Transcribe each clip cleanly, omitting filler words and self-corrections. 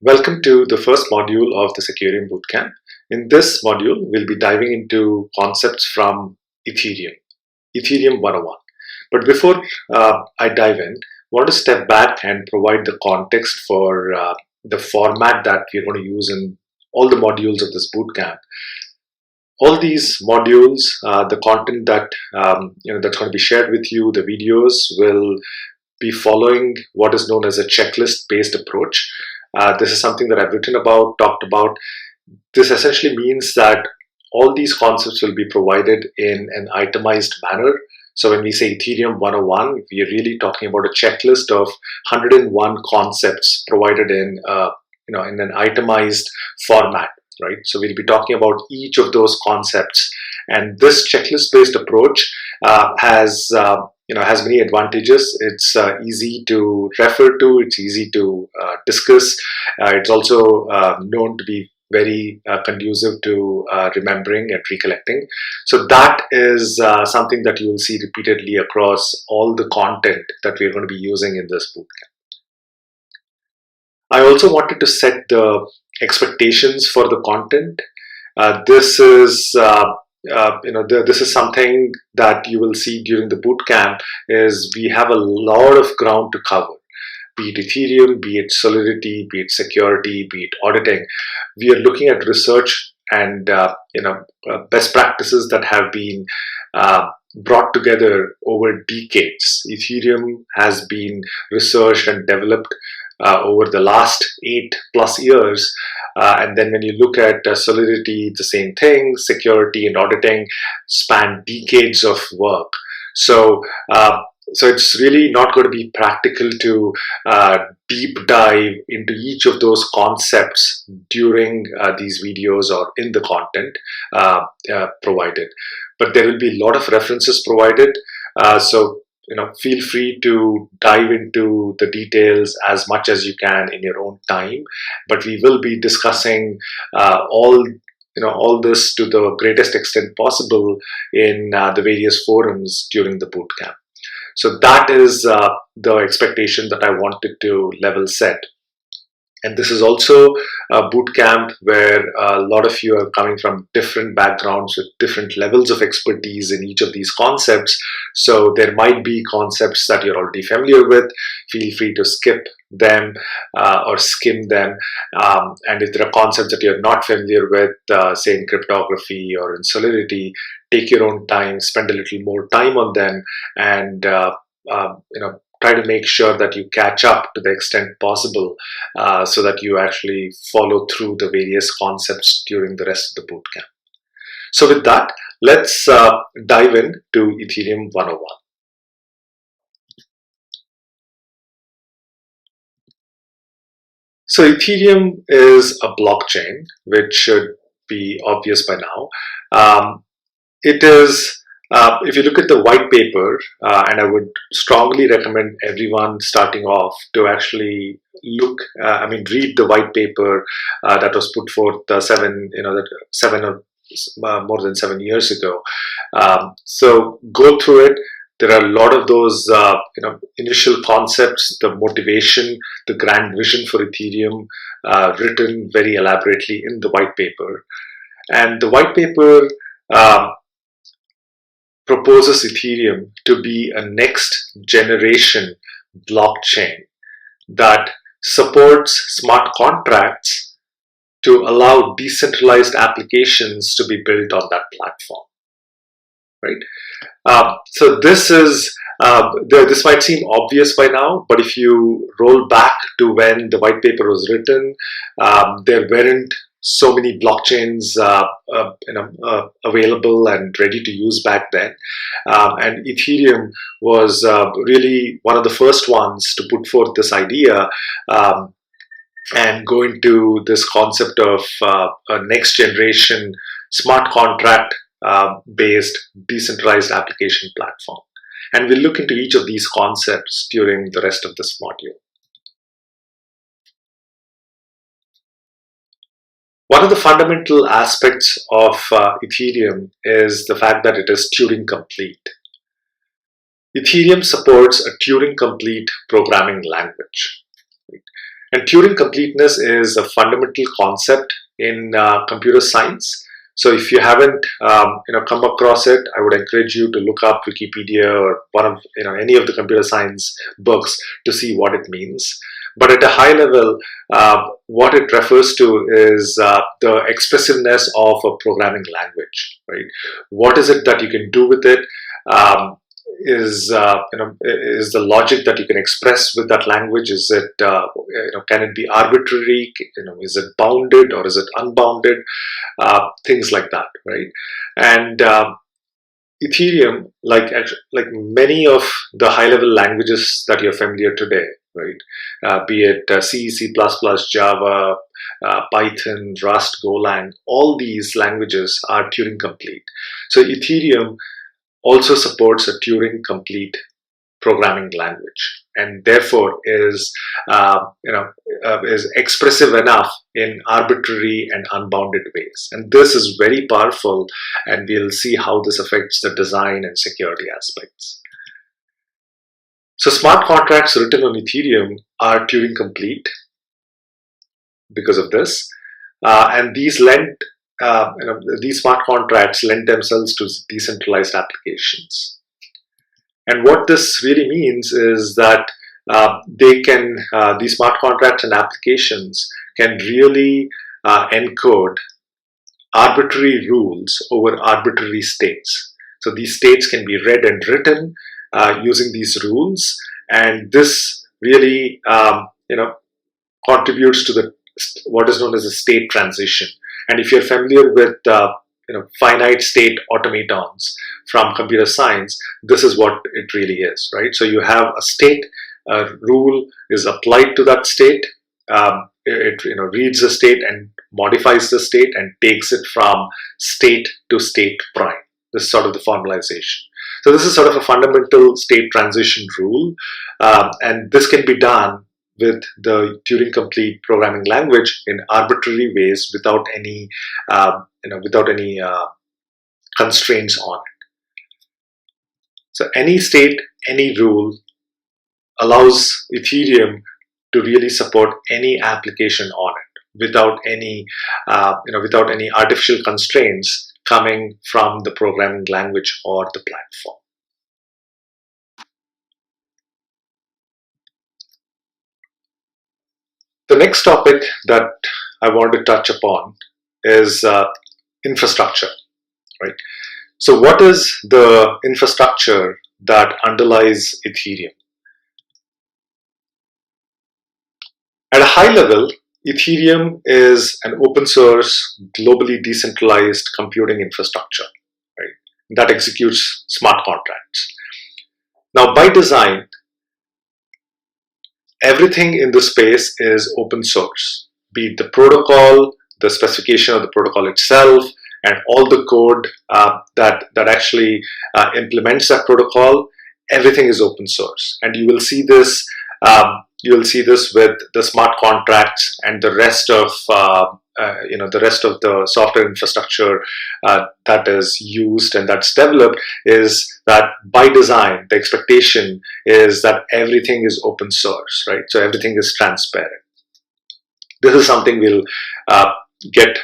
Welcome to the first module of the Sekurim Bootcamp. In this module, we'll be diving into concepts from Ethereum 101. But before I dive in, I want to step back and provide the context for the format that we're going to use in all the modules of this bootcamp. All these modules, the content that that's going to be shared with you, the videos will be following what is known as a checklist-based approach. This is something that I've written about, talked about. This essentially means that all these concepts will be provided in an itemized manner. So when we say Ethereum 101, we are really talking about a checklist of 101 concepts provided in in an itemized format, right? So we'll be talking about each of those concepts, and this checklist-based approach has many advantages. It's easy to refer to, it's easy to discuss. It's also known to be very conducive to remembering and recollecting. So that is something that you will see repeatedly across all the content that we're going to be using in this bootcamp. I also wanted to set the expectations for the content. This is something that you will see during the bootcamp is we have a lot of ground to cover. Be it Ethereum, be it Solidity, be it security, be it auditing. We are looking at research and best practices that have been brought together over decades. Ethereum has been researched and developed over the last 8+ years. And then when you look at Solidity, the same thing. Security and auditing span decades of work. So it's really not going to be practical to deep dive into each of those concepts during these videos or in the content provided. But there will be a lot of references provided. So feel free to dive into the details as much as you can in your own time. But we will be discussing all this to the greatest extent possible in the various forums during the bootcamp. So that is the expectation that I wanted to level set. And this is also a bootcamp where a lot of you are coming from different backgrounds with different levels of expertise in each of these concepts. So there might be concepts that you're already familiar with. Feel free to skip them or skim them. And if there are concepts that you're not familiar with, say in cryptography or in Solidity, take your own time, spend a little more time on them, and try to make sure that you catch up to the extent possible so that you actually follow through the various concepts during the rest of the bootcamp. So with that, let's dive into Ethereum 101. So Ethereum is a blockchain, which should be obvious by now. It is if you look at the white paper, and I would strongly recommend everyone starting off to actually read the white paper that was put forth more than 7 years ago. So go through it. There are a lot of those initial concepts, the motivation, the grand vision for Ethereum written very elaborately in the white paper. And the white paper proposes Ethereum to be a next generation blockchain that supports smart contracts to allow decentralized applications to be built on that platform, right? So this is this might seem obvious by now, but if you roll back to when the white paper was written, there weren't so many blockchains available and ready to use back then, and Ethereum was really one of the first ones to put forth this idea and go into this concept of a next generation smart contract based decentralized application platform. And we'll look into each of these concepts during the rest of this module. One of the fundamental aspects of Ethereum is the fact that it is Turing complete. Ethereum supports a Turing complete programming language. And Turing completeness is a fundamental concept in computer science. So if you haven't come across it, I would encourage you to look up Wikipedia or one of any of the computer science books to see what it means. But at a high level, what it refers to is the expressiveness of a programming language, right? What is it that you can do with it? Is the logic that you can express with that language? Is it can it be arbitrary? Is it bounded or is it unbounded? Things like that, right? And Ethereum, like many of the high-level languages that you're familiar today, right? Be it C, C++, Java, Python, Rust, Golang, all these languages are Turing complete. So Ethereum also supports a Turing complete programming language, and therefore is expressive enough in arbitrary and unbounded ways. And this is very powerful, and we'll see how this affects the design and security aspects. So smart contracts written on Ethereum are Turing complete because of this, and these smart contracts lend themselves to decentralized applications. And what this really means is that these smart contracts and applications can really encode arbitrary rules over arbitrary states. So these states can be read and written using these rules, and this really contributes to what is known as a state transition. And if you're familiar with finite state automatons from computer science, this is what it really is, right? So you have a state, a rule is applied to that state, it reads the state and modifies the state and takes it from state to state prime. This is sort of the formalization. So this is sort of a fundamental state transition rule, and this can be done with the Turing complete programming language in arbitrary ways without any constraints on it. So any state, any rule allows Ethereum to really support any application on it without any artificial constraints coming from the programming language or the platform. The next topic that I want to touch upon is infrastructure, right? So what is the infrastructure that underlies Ethereum? At a high level, Ethereum is an open source, globally decentralized computing infrastructure, right, that executes smart contracts. Now, by design, everything in the space is open source, be it the protocol, the specification of the protocol itself, and all the code that actually implements that protocol. Everything is open source, and you will see this. You will see this with the smart contracts and the rest of the software infrastructure that is used and that's developed. Is that by design, the expectation is that everything is open source, right? So everything is transparent. This is something we'll get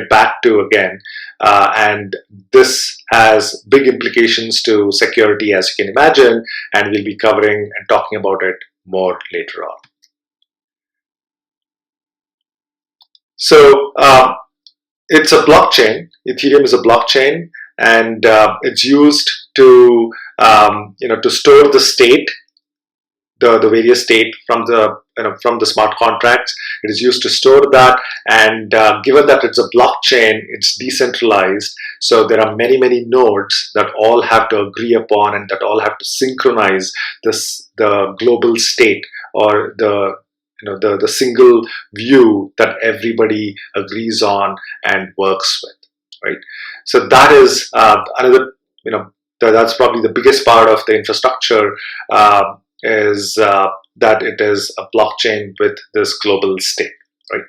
back to again, and this has big implications to security, as you can imagine, and we'll be covering and talking about it more later on. So it's a blockchain. Ethereum is a blockchain, and it's used to store the state, the various state from the smart contracts. It is used to store that, and given that it's a blockchain, it's decentralized. So there are many nodes that all have to agree upon and that all have to synchronize the global state, or the single view that everybody agrees on and works with, right? So that is another, that's probably the biggest part of the infrastructure, is that it is a blockchain with this global state, right?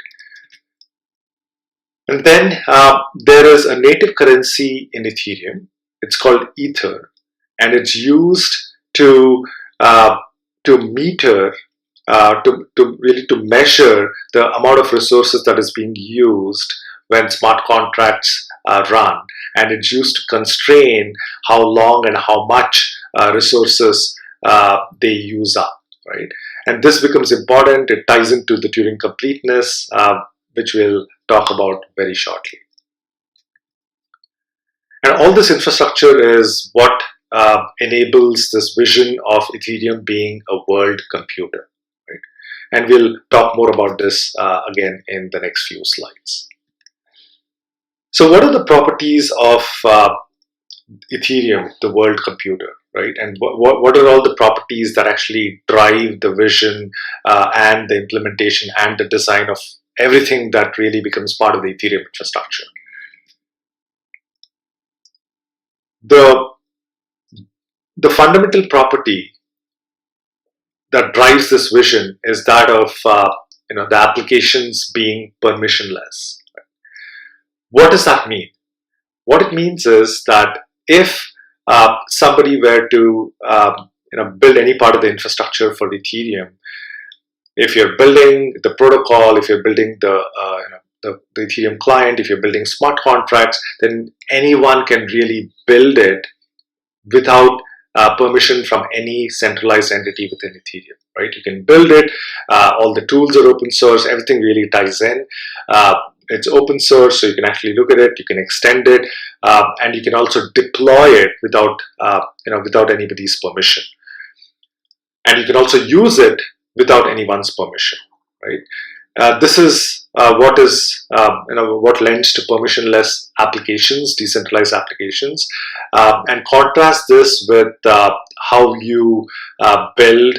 And then there is a native currency in Ethereum. It's called Ether, and it's used to meter to measure the amount of resources that is being used when smart contracts run, and it's used to constrain how long and how much resources they use up, right? And this becomes important. It ties into the Turing completeness, which we'll talk about very shortly. And all this infrastructure is what enables this vision of Ethereum being a world computer, right? And we'll talk more about this again in the next few slides. So what are the properties of Ethereum, the world computer, right? And what are all the properties that actually drive the vision and the implementation and the design of everything that really becomes part of the Ethereum infrastructure? The fundamental property that drives this vision is that of the applications being permissionless. What does that mean? What it means is that if somebody were to build any part of the infrastructure for Ethereum, if you're building the protocol, if you're building the Ethereum client, if you're building smart contracts, then anyone can really build it without permission from any centralized entity within Ethereum, right? You can build it, all the tools are open source, everything really ties in. It's open source, so you can actually look at it, you can extend it, and you can also deploy it without anybody's permission. And you can also use it without anyone's permission, right? This is what lends to permissionless applications, decentralized applications, and contrast this with how you build,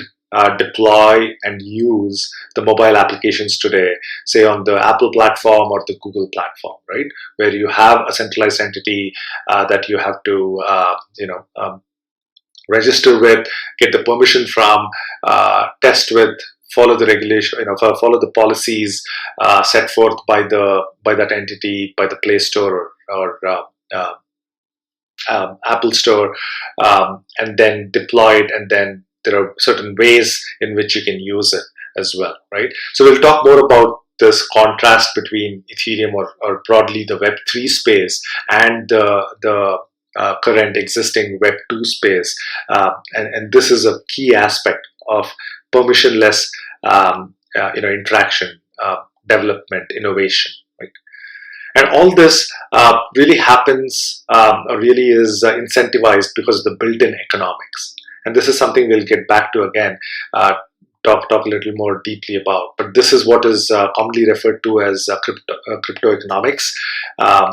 deploy, and use the mobile applications today, say on the Apple platform or the Google platform, right? Where you have a centralized entity that you have to register with, get the permission from, test with, follow the regulation, follow the policies set forth by that entity, by the Play Store or Apple Store, and then deploy it, and then there are certain ways in which you can use it as well, right? So we'll talk more about this contrast between Ethereum or broadly the Web3 space and the current existing Web2 space, and this is a key aspect of permissionless interaction, development, innovation, right? And all this really happens, or really is incentivized because of the built-in economics. And this is something we'll get back to again, talk a little more deeply about. But this is what is commonly referred to as crypto economics.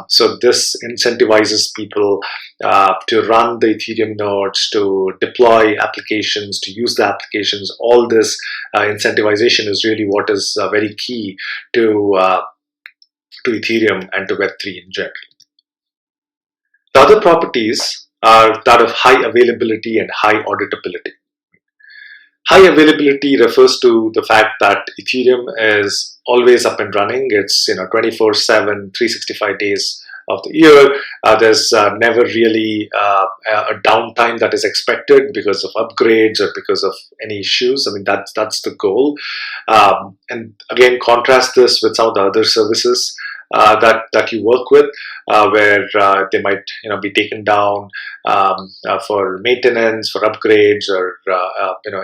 So this incentivizes people to run the Ethereum nodes, to deploy applications, to use the applications. All this incentivization is really what is very key to Ethereum and to Web3 in general. The other properties are that of high availability and high auditability. High availability refers to the fact that Ethereum is always up and running. It's 24/7, 365 days of the year. There's never really a downtime that is expected because of upgrades or because of any issues. I mean, that's the goal. And again, contrast this with some of the other services that you work with, where they might be taken down for maintenance, for upgrades, or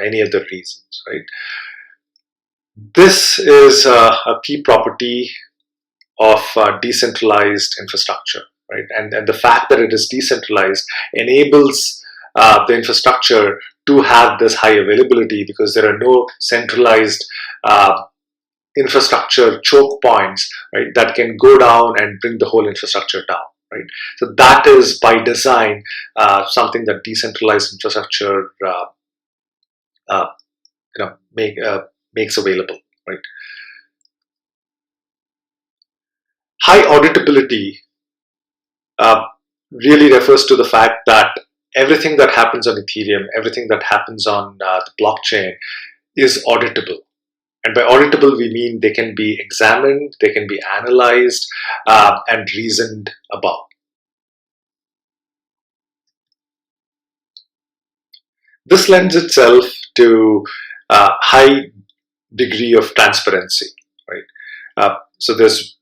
any other reasons, right? This is a key property of decentralized infrastructure, right? And the fact that it is decentralized enables the infrastructure to have this high availability because there are no centralized infrastructure choke points, right, that can go down and bring the whole infrastructure down, right? So that is by design something that decentralized infrastructure makes available, right? High auditability really refers to the fact that everything that happens on Ethereum, everything that happens on the blockchain is auditable. And by auditable, we mean they can be examined, they can be analyzed, and reasoned about. This lends itself to high degree of transparency, right? So there's,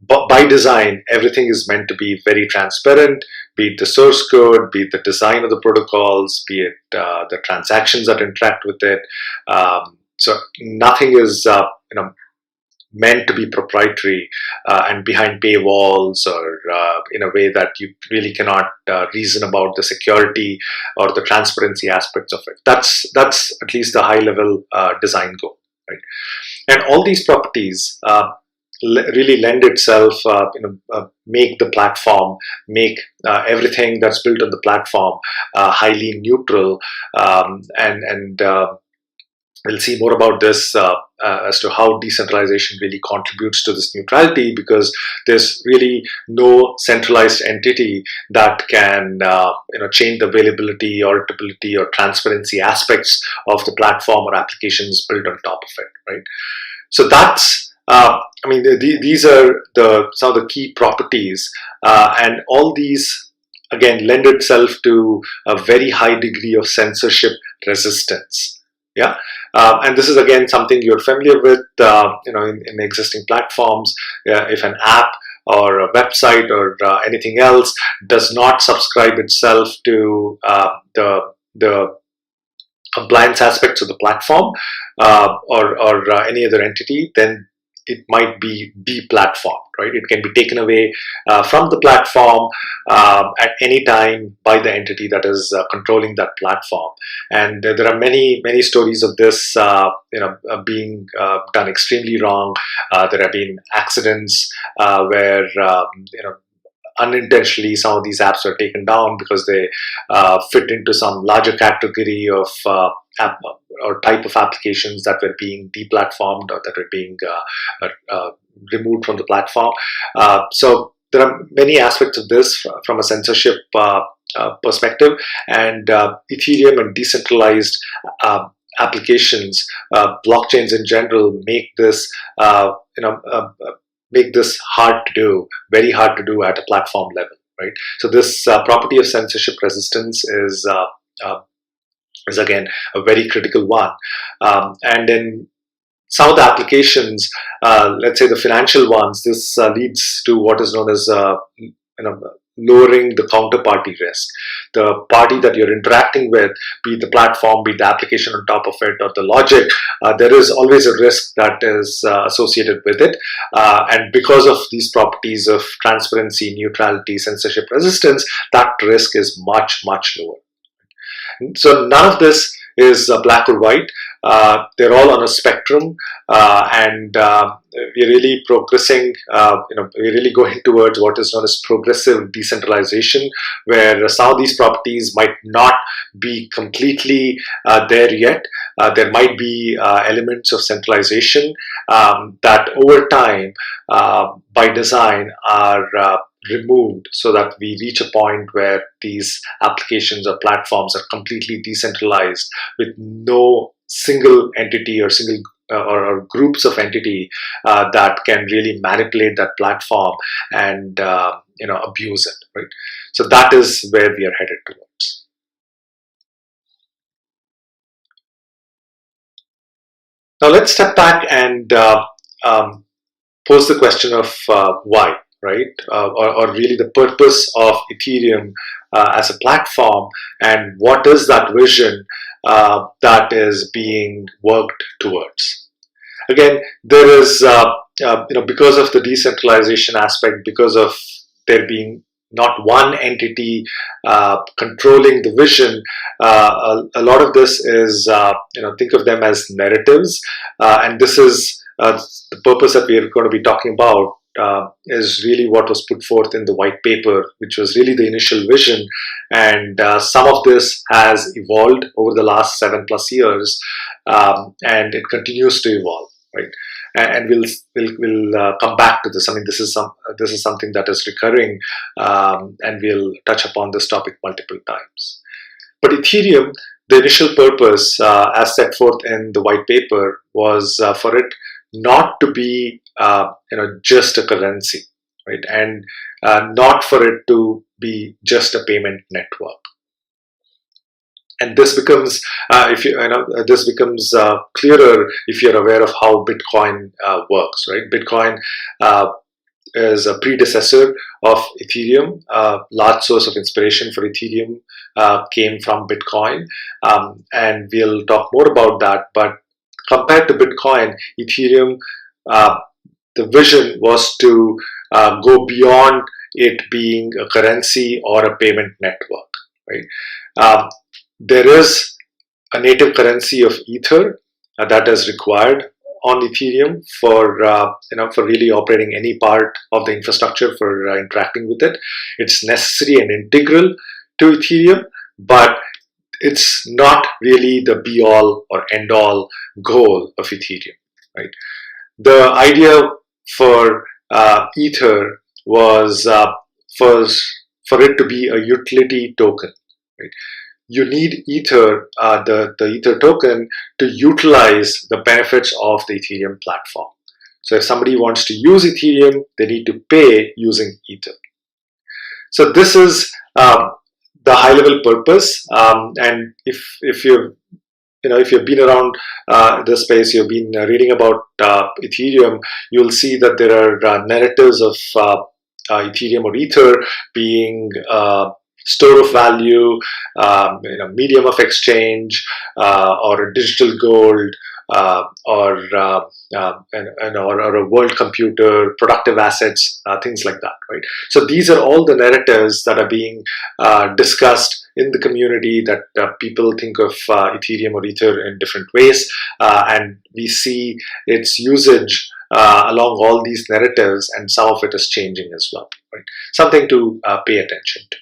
by design, everything is meant to be very transparent, be it the source code, be it the design of the protocols, be it the transactions that interact with it. So nothing is meant to be proprietary and behind paywalls, or in a way that you really cannot reason about the security or the transparency aspects of it. That's at least the high level design goal, right? And all these properties really lend itself, make the platform, make everything that's built on the platform highly neutral, and we'll see more about this as to how decentralization really contributes to this neutrality, because there's really no centralized entity that can change the availability, auditability, or transparency aspects of the platform or applications built on top of it, right? So that's these are some of the key properties, and all these again lend itself to a very high degree of censorship resistance. Yeah, and this is again something you're familiar with, in existing platforms. If an app or a website or anything else does not subscribe itself to the compliance aspects of the platform or any other entity, then it might be deplatformed, right? It can be taken away from the platform at any time by the entity that is controlling that platform. And there are many stories of this, being done extremely wrong. There have been accidents where, unintentionally some of these apps are taken down because they fit into some larger category of app or type of applications that were being deplatformed or that were being removed from the platform. So there are many aspects of this from a censorship perspective, and Ethereum and decentralized applications, blockchains in general, make this hard to do, very hard to do at a platform level, right? So this property of censorship resistance is again a very critical one, and in some of the applications, let's say the financial ones, this leads to what is known as lowering the counterparty risk. The party that you're interacting with, be it the platform, be it the application on top of it, or the logic, there is always a risk that is associated with it. And because of these properties of transparency, neutrality, censorship resistance, that risk is much, much lower. So none of this is black or white. They're all on a spectrum, and we're really progressing. We're really going towards what is known as progressive decentralization, where some of these properties might not be completely there yet. There might be elements of centralization that over time, by design, are removed, so that we reach a point where these applications or platforms are completely decentralized, with no single entity or single or groups of entity that can really manipulate that platform and abuse it, right? So that is where we are headed towards. Now let's step back and pose the question of why, right? Or really the purpose of Ethereum as a platform, and what is that vision that is being worked towards. Again, there is, because of the decentralization aspect, because of there being not one entity controlling the vision, a lot of this is, think of them as narratives, and this is the purpose that we are going to be talking about. Is really what was put forth in the white paper, which was really the initial vision, and some of this has evolved over the last 7+ years, and it continues to evolve, right? And we'll come back to this. I mean, this is something that is recurring, and we'll touch upon this topic multiple times. But Ethereum, the initial purpose, as set forth in the white paper, was for it not to be just a currency, right? And not for it to be just a payment network. And this becomes, this becomes clearer if you're aware of how Bitcoin works, right? Bitcoin is a predecessor of Ethereum. Large source of inspiration for Ethereum came from Bitcoin, and we'll talk more about that. But compared to Bitcoin, Ethereum, the vision was to go beyond it being a currency or a payment network, right? There is a native currency of Ether that is required on Ethereum for for really operating any part of the infrastructure, for interacting with it. It's necessary and integral to Ethereum, but it's not really the be-all or end-all goal of Ethereum, right? The idea for Ether was for it to be a utility token, right? You need Ether, the Ether token, to utilize the benefits of the Ethereum platform. So if somebody wants to use Ethereum, they need to pay using Ether. So this is the high-level purpose. And if you've been around the space, you've been reading about Ethereum, you'll see that there are narratives of Ethereum or Ether being store of value, medium of exchange, or a digital gold, or a world computer, productive assets, things like that, right? So these are all the narratives that are being discussed in the community, that people think of Ethereum or Ether in different ways, and we see its usage along all these narratives, and some of it is changing as well, right? Something to pay attention to.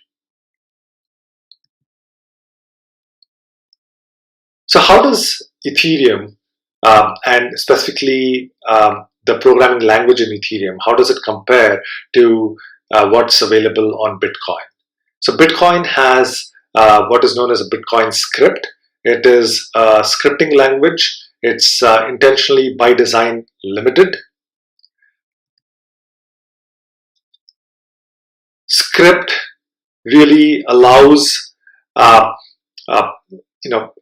So how does Ethereum, and specifically the programming language in Ethereum, how does it compare to what's available on Bitcoin? So Bitcoin has what is known as a Bitcoin script. It is a scripting language. It's intentionally by design limited. Script really allows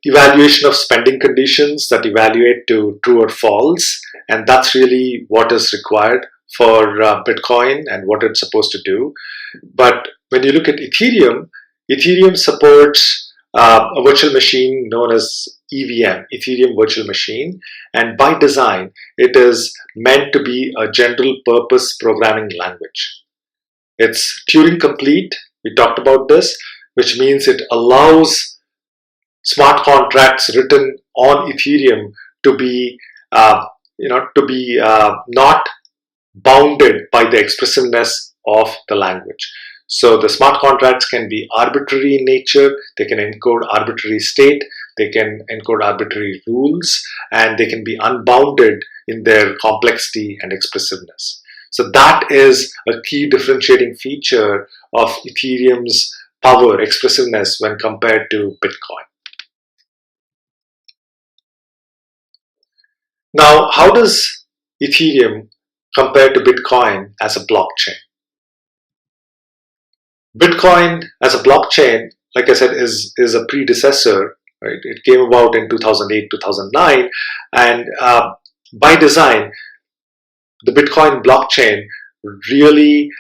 evaluation of spending conditions that evaluate to true or false, and that's really what is required for Bitcoin and what it's supposed to do. But when you look at Ethereum, Ethereum supports a virtual machine known as EVM, Ethereum Virtual Machine, and by design, it is meant to be a general purpose programming language. It's Turing complete. We talked about this, which means it allows smart contracts written on Ethereum to be, not bounded by the expressiveness of the language. So the smart contracts can be arbitrary in nature. They can encode arbitrary state. They can encode arbitrary rules, and they can be unbounded in their complexity and expressiveness. So that is a key differentiating feature of Ethereum's power, expressiveness, when compared to Bitcoin. Now, how does Ethereum compare to Bitcoin as a blockchain? Bitcoin as a blockchain, like I said, is a predecessor, right? It came about in 2008, 2009, and by design, the Bitcoin blockchain really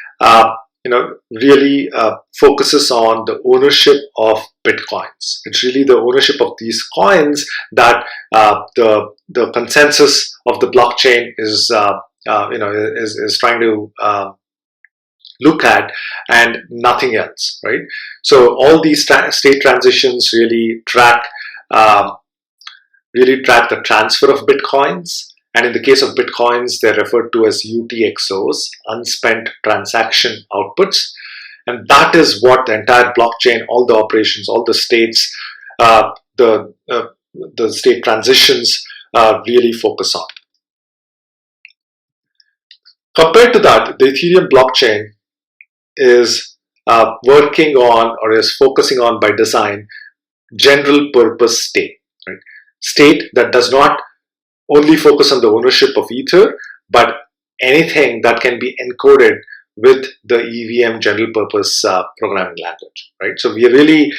focuses on the ownership of Bitcoins. It's really the ownership of these coins that the consensus of the blockchain is trying to look at, and nothing else, right? So all these state transitions really track the transfer of Bitcoins. And in the case of Bitcoins, they're referred to as UTXOs, unspent transaction outputs. And that is what the entire blockchain, all the operations, all the states, the state transitions really focus on. Compared to that, the Ethereum blockchain is working on, or is focusing on by design, general purpose state, right? State that does not only focus on the ownership of Ether, but anything that can be encoded with the EVM general purpose programming language, right? So we are really,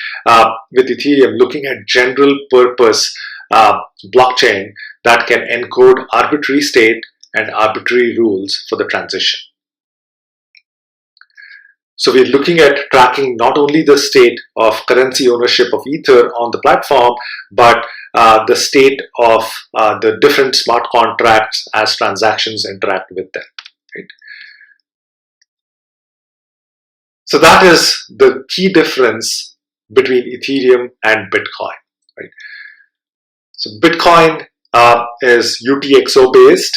with Ethereum, looking at general purpose blockchain that can encode arbitrary state and arbitrary rules for the transition. So we're looking at tracking not only the state of currency ownership of Ether on the platform, but the state of the different smart contracts as transactions interact with them. Right? So that is the key difference between Ethereum and Bitcoin. Right? So Bitcoin is UTXO based,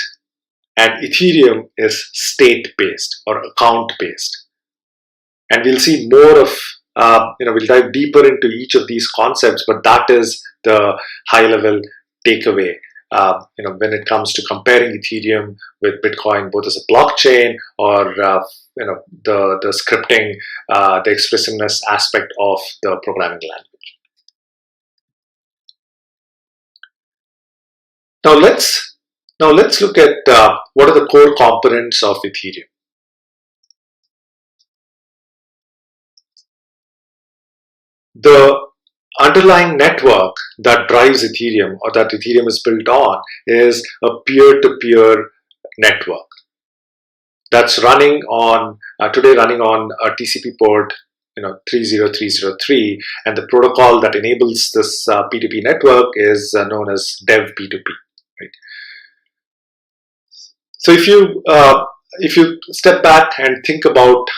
and Ethereum is state based or account based. And we'll see more of, we'll dive deeper into each of these concepts, but that is the high level takeaway, when it comes to comparing Ethereum with Bitcoin, both as a blockchain or, the scripting, the expressiveness aspect of the programming language. Now let's look at what are the core components of Ethereum. The underlying network that drives Ethereum, or that Ethereum is built on, is a peer-to-peer network that's running on today running on a TCP port 30303, and the protocol that enables this P2P network is known as Dev P2P. Right? So if you step back and think about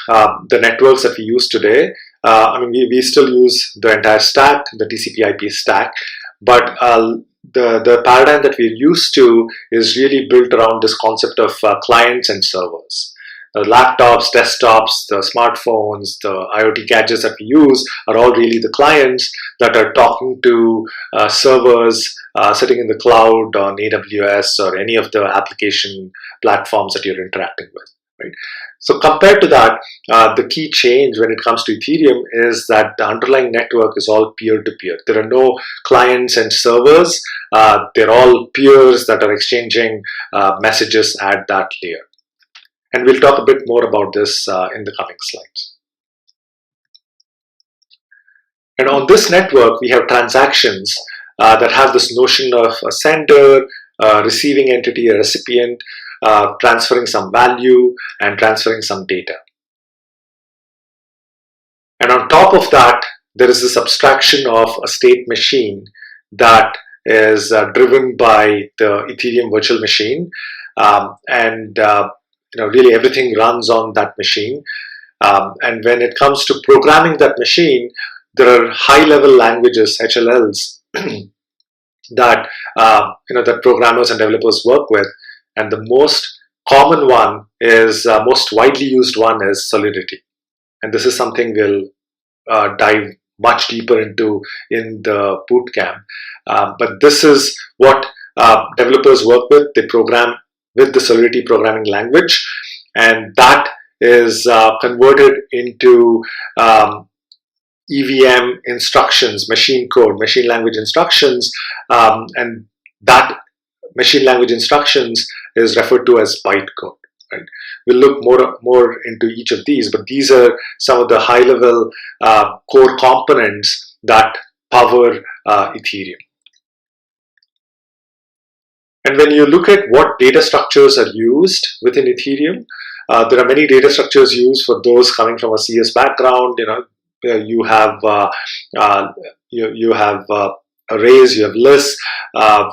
the networks that we use today, we still use the entire stack, the TCP/IP stack, but the paradigm that we're used to is really built around this concept of clients and servers. The laptops, desktops, the smartphones, the IoT gadgets that we use are all really the clients that are talking to servers sitting in the cloud on AWS or any of the application platforms that you're interacting with. Right? So compared to that, the key change when it comes to Ethereum is that the underlying network is all peer-to-peer. There are no clients and servers. They're all peers that are exchanging messages at that layer. And we'll talk a bit more about this in the coming slides. And on this network, we have transactions that have this notion of a sender, a receiving entity, a recipient, transferring some value and transferring some data. And on top of that, there is this abstraction of a state machine that is driven by the Ethereum virtual machine, really everything runs on that machine. And when it comes to programming that machine, there are high-level languages, HLLs, that that programmers and developers work with. And the most common one is, most widely used one is Solidity. And this is something we'll dive much deeper into in the bootcamp. But this is what developers work with. They program with the Solidity programming language, and that is converted into EVM instructions, machine code, machine language instructions, and that machine language instructions is referred to as bytecode. Right? We'll look more into each of these, but these are some of the high-level core components that power Ethereum. And when you look at what data structures are used within Ethereum, there are many data structures used for those coming from a CS background. You have arrays, you have lists,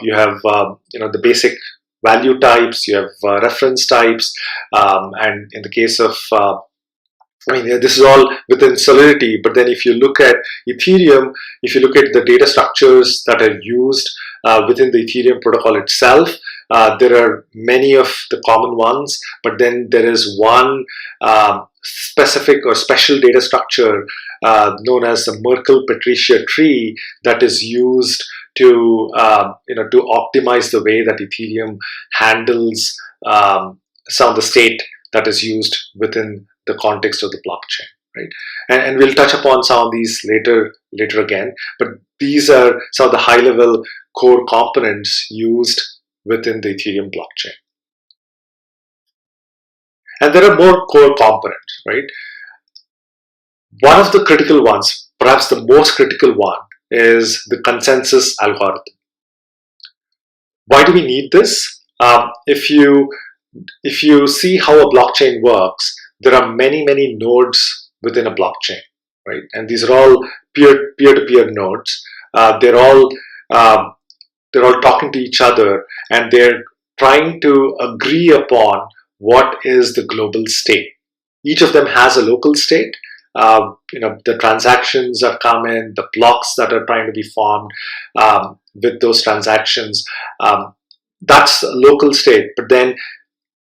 you have the basic value types, you have reference types, and in the case of this is all within Solidity. But then if you look at Ethereum, if you look at the data structures that are used within the Ethereum protocol itself, there are many of the common ones, but then there is one specific or special data structure known as the Merkle-Patricia tree that is used to to optimize the way that Ethereum handles some of the state that is used within the context of the blockchain, right? And we'll touch upon some of these later again, but these are some of the high-level core components used within the Ethereum blockchain. And there are more core components, right? One of the critical ones, perhaps the most critical one, is the consensus algorithm. Why do we need this? If you see how a blockchain works, there are many nodes within a blockchain, right? And these are all peer-to-peer nodes. They're all talking to each other, and they're trying to agree upon what is the global state. Each of them has a local state. The transactions that come in, the blocks that are trying to be formed with those transactions, that's a local state. But then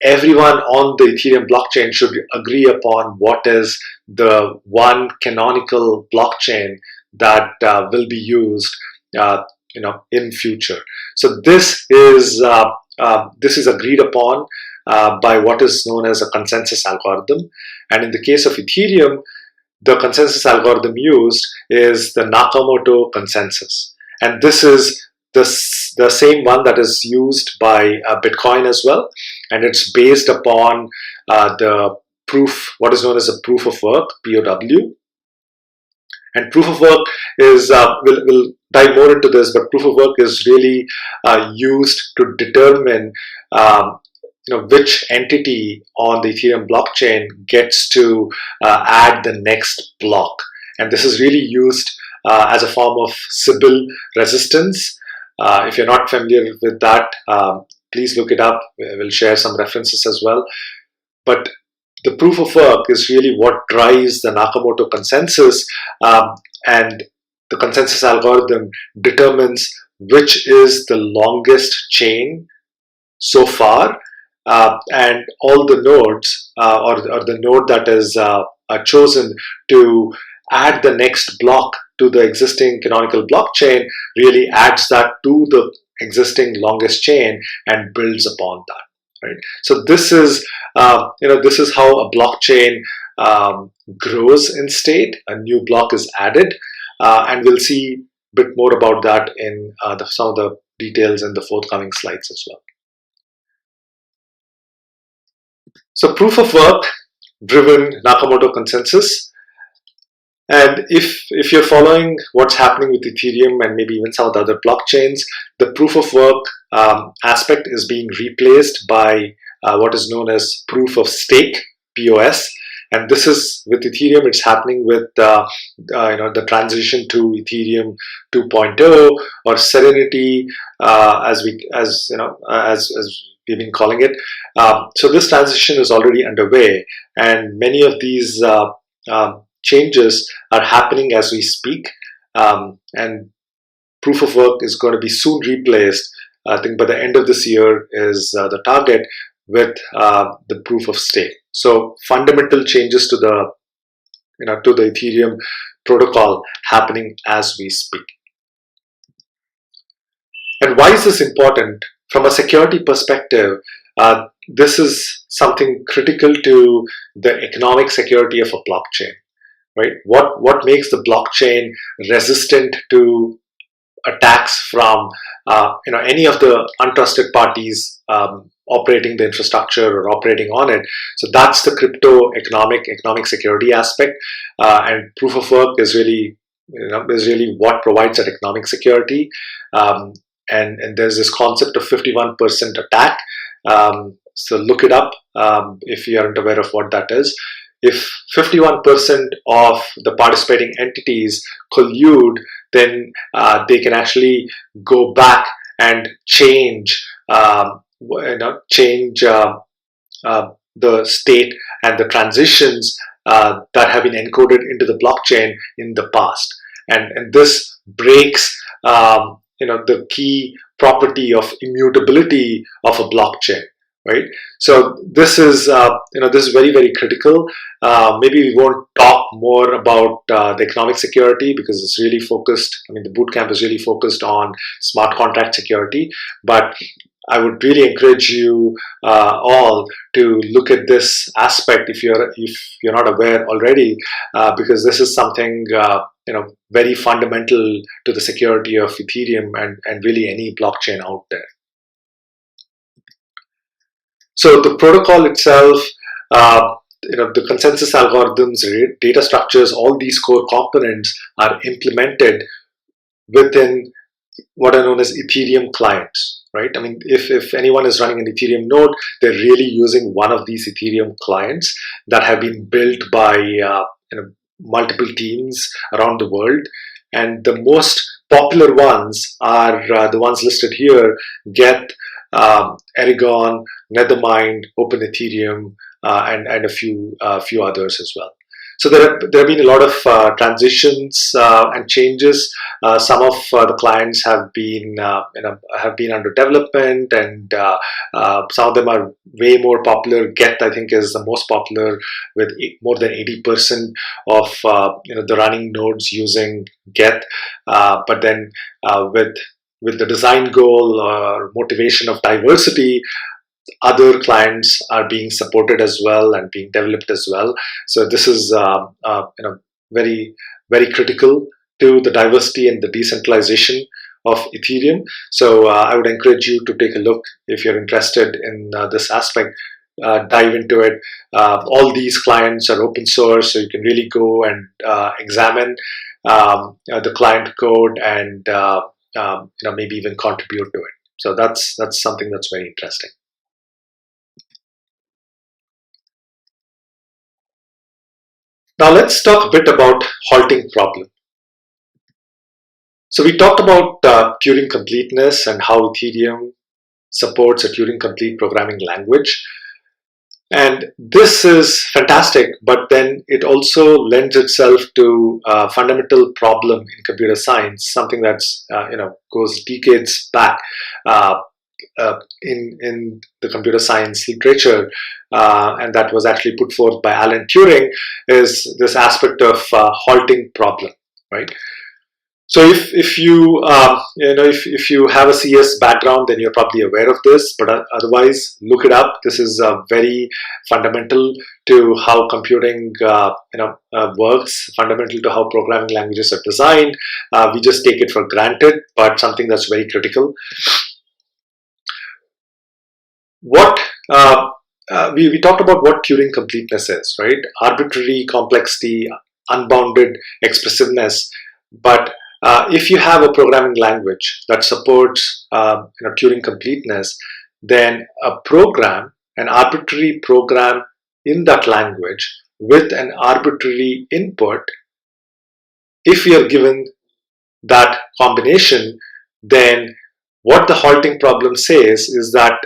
everyone on the Ethereum blockchain should agree upon what is the one canonical blockchain that will be used in future. So this is agreed upon by what is known as a consensus algorithm. And in the case of Ethereum, the consensus algorithm used is the Nakamoto consensus. And this is the same one that is used by Bitcoin as well. And it's based upon the proof, what is known as a proof of work, POW. And proof of work is, we'll dive more into this, but proof of work is really used to determine which entity on the Ethereum blockchain gets to add the next block. And this is really used as a form of Sybil resistance. If you're not familiar with that, please look it up. We'll share some references as well. But the proof of work is really what drives the Nakamoto consensus, and the consensus algorithm determines which is the longest chain so far, and all the nodes or the node that is chosen to add the next block to the existing canonical blockchain really adds that to the existing longest chain and builds upon that. Right. So this is how a blockchain grows in state. A new block is added, and we'll see a bit more about that in some of the details in the forthcoming slides as well. So proof of work driven Nakamoto consensus. And if you're following what's happening with Ethereum and maybe even some of the other blockchains, the proof of work aspect is being replaced by what is known as proof of stake, POS. And this is with Ethereum, it's happening with the transition to Ethereum 2.0 or Serenity, as we've been calling it. So this transition is already underway, and many of these changes are happening as we speak, and proof of work is going to be soon replaced. I think by the end of this year is the target, with the proof of stake. So fundamental changes to the Ethereum protocol happening as we speak. And why is this important? From a security perspective, this is something critical to the economic security of a blockchain. Right? What makes the blockchain resistant to attacks from any of the untrusted parties operating the infrastructure or operating on it? So that's the crypto economic security aspect, and proof of work is really what provides that economic security. And there's this concept of 51% attack. So look it up if you aren't aware of what that is. If 51% of the participating entities collude, then they can actually go back and change the state and the transitions that have been encoded into the blockchain in the past. And this breaks the key property of immutability of a blockchain. Right. So this is very, very critical. Maybe we won't talk more about the economic security because it's really focused. The bootcamp is really focused on smart contract security. But I would really encourage you all to look at this aspect if you're not aware already, because this is something very fundamental to the security of Ethereum and really any blockchain out there. So the protocol itself the consensus algorithms, data structures, all these core components are implemented within what are known as Ethereum clients, right? I mean, if anyone is running an Ethereum node, they're really using one of these Ethereum clients that have been built by multiple teams around the world. And the most popular ones are the ones listed here: Geth, Aragon, Nethermind, Open Ethereum, and a few others as well. So there have been a lot of transitions and changes. Some of the clients have been under development, and some of them are way more popular. Geth, I think, is the most popular, with more than 80% of the running nodes using Geth. But then with the design goal or motivation of diversity, other clients are being supported as well and being developed as well. So this is very, very critical to the diversity and the decentralization of Ethereum. So I would encourage you to take a look if you're interested in this aspect. Dive into it. All these clients are open source, so you can really go and examine the client code and maybe even contribute to it. So that's something that's very interesting. Now let's talk a bit about halting problem. So we talked about Turing completeness and how Ethereum supports a Turing complete programming language. And this is fantastic, but then it also lends itself to a fundamental problem in computer science, something that's goes decades back in the computer science literature, and that was actually put forth by Alan Turing, is this aspect of halting problem, right? So if you have a CS background, then you're probably aware of this, but otherwise look it up. This is very fundamental to how computing works, fundamental to how programming languages are designed. We just take it for granted, but something that's very critical. What we talked about what Turing completeness is, right? Arbitrary complexity, unbounded expressiveness, but if you have a programming language that supports Turing completeness, then an arbitrary program in that language with an arbitrary input, if we are given that combination, then what the halting problem says is that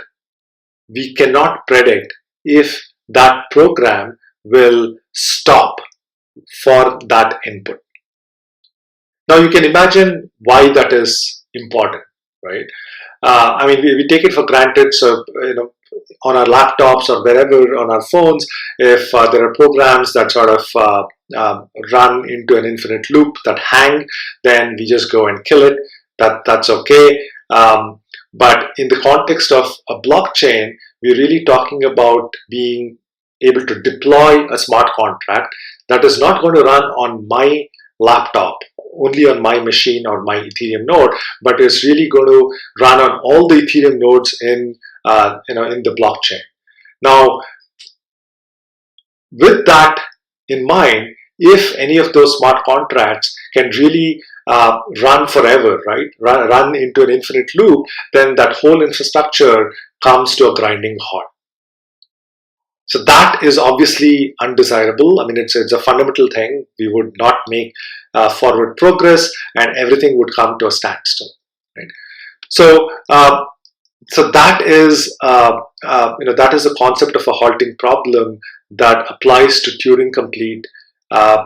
we cannot predict if that program will stop for that input. Now you can imagine why that is important, right? I mean, we take it for granted. So, on our laptops or wherever on our phones, if there are programs that sort of run into an infinite loop that hang, then we just go and kill it. That's okay. But in the context of a blockchain, we're really talking about being able to deploy a smart contract that is not going to run on my laptop, only on my machine or my Ethereum node, but is really going to run on all the Ethereum nodes in the blockchain. Now, with that in mind, if any of those smart contracts can really run forever, right? Run into an infinite loop, then that whole infrastructure comes to a grinding halt. So that is obviously undesirable. I mean, it's a fundamental thing. We would not make forward progress, and everything would come to a standstill, right? So, that is a concept of a halting problem that applies to Turing complete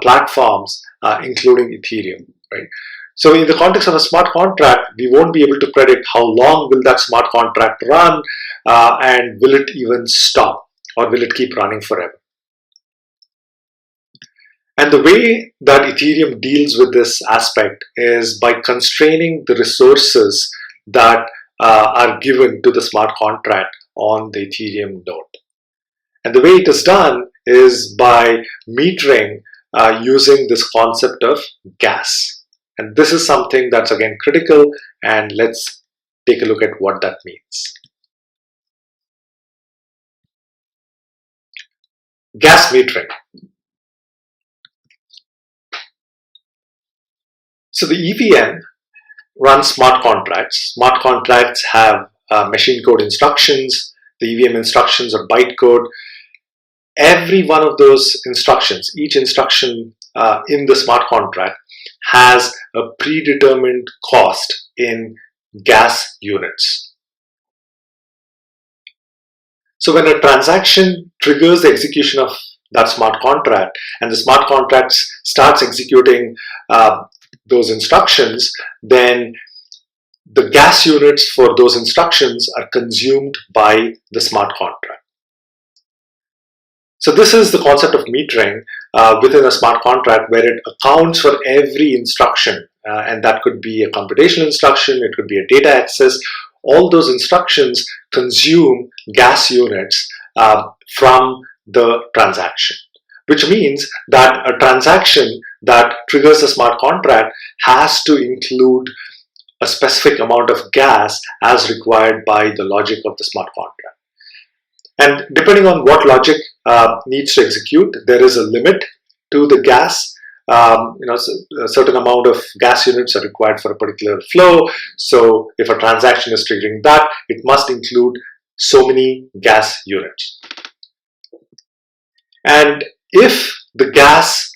platforms, including Ethereum, right? So in the context of a smart contract, we won't be able to predict how long will that smart contract run, and will it even stop, or will it keep running forever? And the way that Ethereum deals with this aspect is by constraining the resources that are given to the smart contract on the Ethereum node. And the way it is done is by metering using this concept of gas. And this is something that's again critical, and let's take a look at what that means. gas metering. So the EVM runs smart contracts. Smart contracts have machine code instructions. The EVM instructions are byte code. Every one of those instructions, each instruction in the smart contract has a predetermined cost in gas units. So when a transaction triggers the execution of that smart contract and the smart contract starts executing those instructions, then the gas units for those instructions are consumed by the smart contract. So this is the concept of metering within a smart contract, where it accounts for every instruction, and that could be a computational instruction, it could be a data access. All those instructions consume gas units from the transaction, which means that a transaction that triggers a smart contract has to include a specific amount of gas as required by the logic of the smart contract. And depending on what logic needs to execute, there is a limit to the gas. A certain amount of gas units are required for a particular flow. So if a transaction is triggering that, it must include so many gas units. And if the gas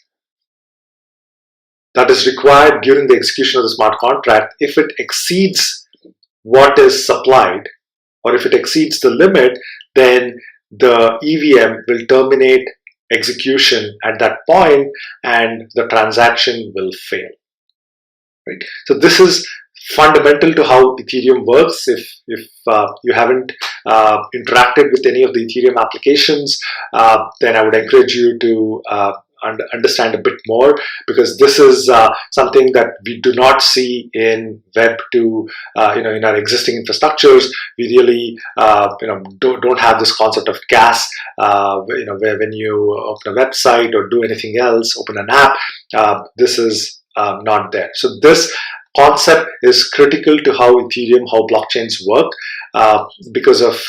that is required during the execution of the smart contract, if it exceeds what is supplied, or if it exceeds the limit, then the EVM will terminate execution at that point and the transaction will fail. Right? So this is fundamental to how Ethereum works. If you haven't interacted with any of the Ethereum applications, then I would encourage you to understand a bit more, because this is something that we do not see in Web 2, in our existing infrastructures. We really, don't have this concept of gas, where when you open a website or do anything else, open an app, this is not there. So this concept is critical to how Ethereum, how blockchains work, because of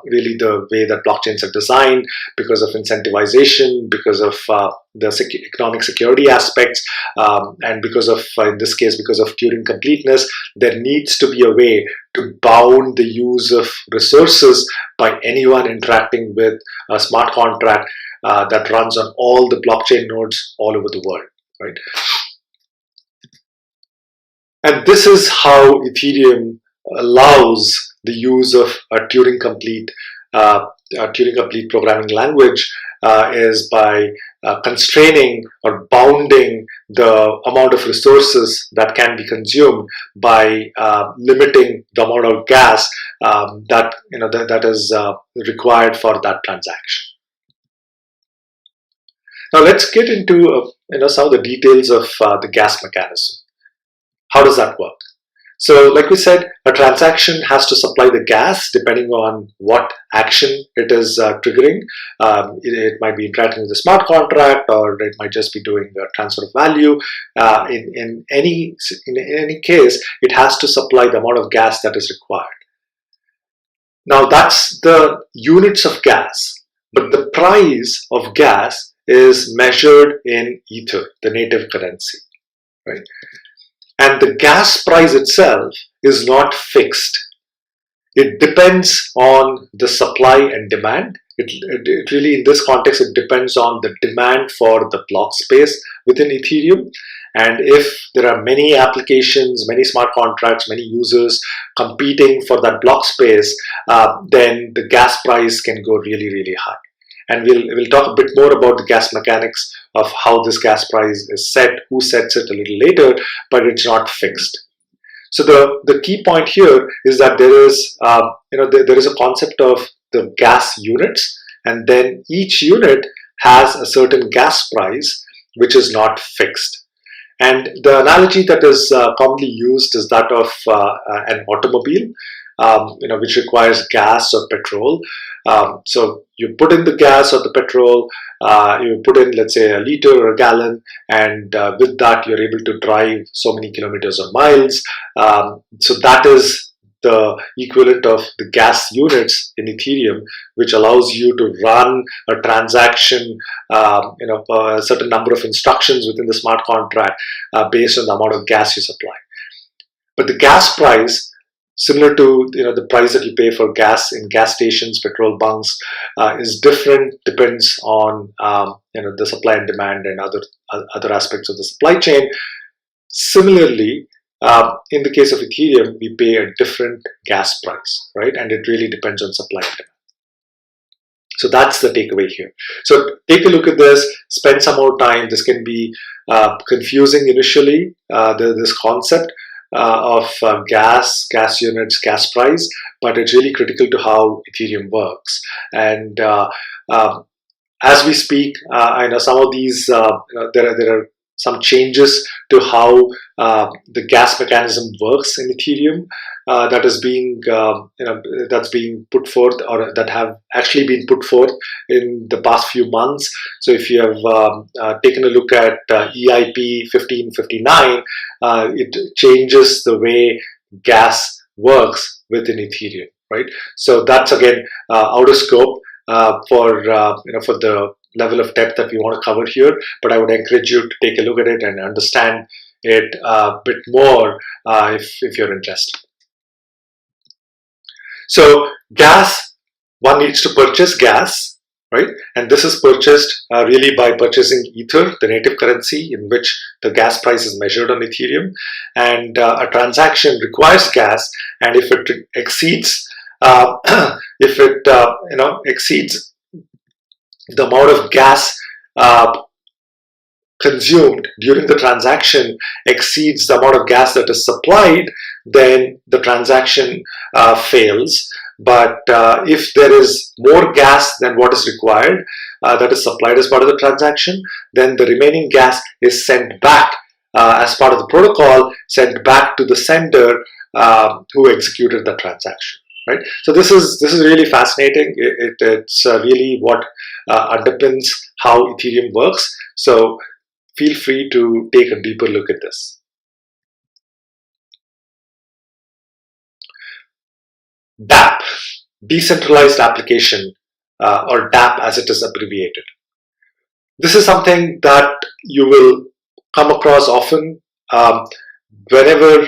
really the way that blockchains are designed, because of incentivization, because of the economic security aspects, and because of, in this case, because of Turing completeness. There needs to be a way to bound the use of resources by anyone interacting with a smart contract that runs on all the blockchain nodes all over the world, right? And this is how Ethereum allows the use of a Turing complete programming language, is by constraining or bounding the amount of resources that can be consumed by limiting the amount of gas that is required for that transaction. Now let's get into some of the details of the gas mechanism. How does that work? So like we said, a transaction has to supply the gas depending on what action it is triggering. It might be interacting with a smart contract, or it might just be doing a transfer of value. In any case, it has to supply the amount of gas that is required. Now that's the units of gas, but the price of gas is measured in Ether, the native currency, right? And the gas price itself is not fixed. It depends on the supply and demand. It really, in this context, it depends on the demand for the block space within Ethereum. And if there are many applications, many smart contracts, many users competing for that block space, then the gas price can go really, really high. And we'll talk a bit more about the gas mechanics of how this gas price is set, who sets it a little later, but it's not fixed. So the key point here is that there is a concept of the gas units, and then each unit has a certain gas price which is not fixed. And the analogy that is commonly used is that of an automobile, which requires gas or petrol. So you put in the gas or the petrol, you put in, let's say, a liter or a gallon, and with that you're able to drive so many kilometers or miles. So that is the equivalent of the gas units in Ethereum, which allows you to run a transaction, a certain number of instructions within the smart contract based on the amount of gas you supply. But the gas price, similar to the price that you pay for gas in gas stations, petrol bunks, is different. Depends on the supply and demand and other aspects of the supply chain. Similarly, in the case of Ethereum, we pay a different gas price, right? And it really depends on supply and demand. So that's the takeaway here. So take a look at this, spend some more time. This can be confusing initially, this concept of gas units, gas price, but it's really critical to how Ethereum works. And as we speak, I know some of these, there are some changes to how the gas mechanism works in Ethereum that is being that's being put forth, or that have actually been put forth in the past few months. So if you have taken a look at EIP 1559, it changes the way gas works within Ethereum, right? So that's again out of scope for the level of depth that we want to cover here, but I would encourage you to take a look at it and understand it a bit more if you're interested. So gas, one needs to purchase gas, right? And this is purchased really by purchasing Ether, the native currency in which the gas price is measured on Ethereum. And a transaction requires gas, and if it exceeds exceeds the amount of gas consumed during the transaction exceeds the amount of gas that is supplied, then the transaction fails. But if there is more gas than what is required that is supplied as part of the transaction, then the remaining gas is sent back as part of the protocol, sent back to the sender who executed the transaction. Right. So this is really fascinating. It's really what underpins how Ethereum works. So feel free to take a deeper look at this. DApp, Decentralized Application, or DApp as it is abbreviated. This is something that you will come across often whenever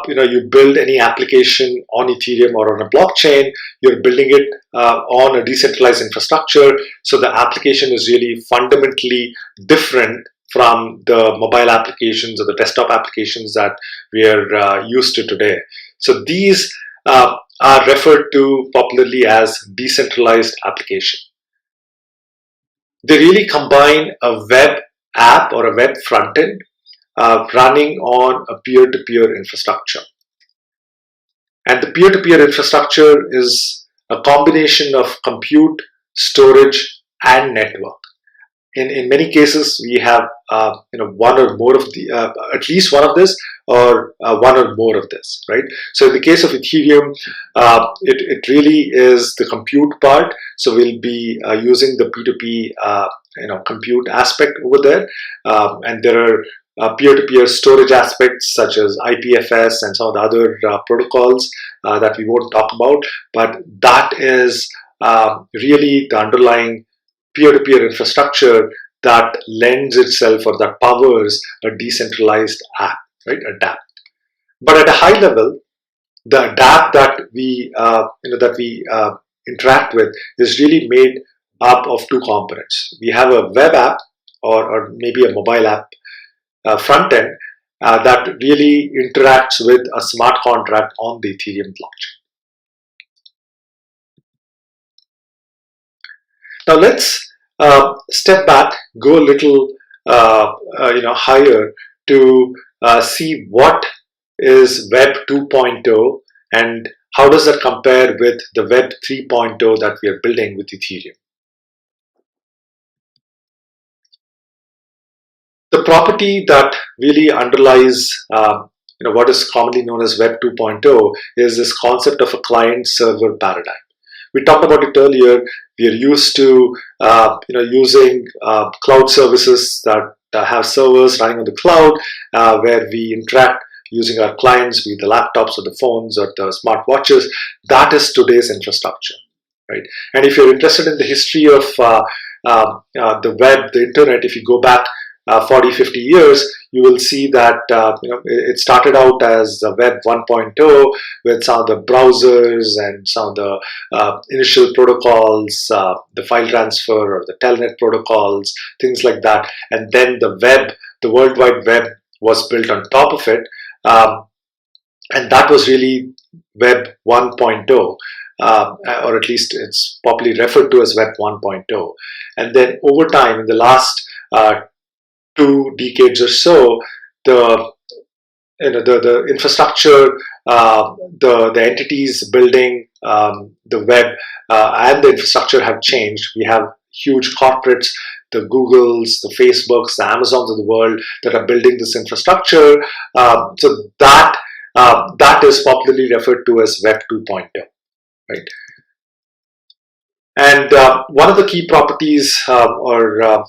you build any application on Ethereum or on a blockchain. You're building it on a decentralized infrastructure, so the application is really fundamentally different from the mobile applications or the desktop applications that we are used to today. So these are referred to popularly as decentralized application. They really combine a web app or a web frontend running on a peer-to-peer infrastructure. And the peer-to-peer infrastructure is a combination of compute, storage, and network. In many cases, we have one or more of the at least one of this, or one or more of this, right? So in the case of Ethereum, it really is the compute part. So we'll be using the P2P compute aspect over there, and there are peer-to-peer storage aspects such as IPFS and some of the other protocols that we won't talk about, but that is really the underlying peer-to-peer infrastructure that lends itself or that powers a decentralized app, right? A DApp. But at a high level, the DApp that we interact with is really made up of two components. We have a web app or maybe a mobile app front end that really interacts with a smart contract on the Ethereum blockchain. Now let's step back, go a little higher to see what is Web 2.0 and how does that compare with the Web 3.0 that we are building with Ethereum. The property that really underlies what is commonly known as Web 2.0 is this concept of a client-server paradigm. We talked about it earlier. We are used to using cloud services that have servers running on the cloud where we interact using our clients, be it the laptops or the phones or the smartwatches, that is today's infrastructure, right? And if you're interested in the history of the web, the internet, if you go back 40, 50 years, you will see that it started out as Web 1.0 with some of the browsers and some of the initial protocols, the file transfer or the telnet protocols, things like that. And then the web, the World Wide Web, was built on top of it. And that was really Web 1.0. Or at least it's popularly referred to as Web 1.0. And then over time, in the last 2 decades or so, the infrastructure, the entities building the web and the infrastructure have changed. We have huge corporates, the Googles, the Facebooks, the Amazons of the world that are building this infrastructure. So that is popularly referred to as Web 2.0, right? And one of the key properties or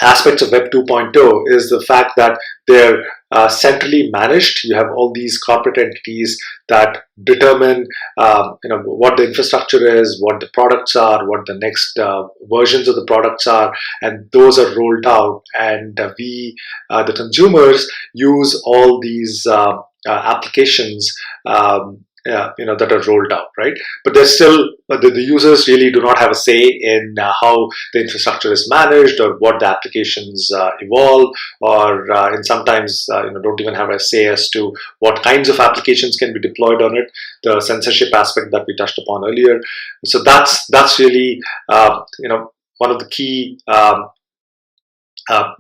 aspects of Web 2.0 is the fact that they're centrally managed. You have all these corporate entities that determine what the infrastructure is, what the products are, what the next versions of the products are, and those are rolled out. And we, the consumers, use all these applications that are rolled out, right? But there's still, the users really do not have a say in how the infrastructure is managed or what the applications evolve, or in sometimes don't even have a say as to what kinds of applications can be deployed on it, the censorship aspect that we touched upon earlier. So that's really one of the key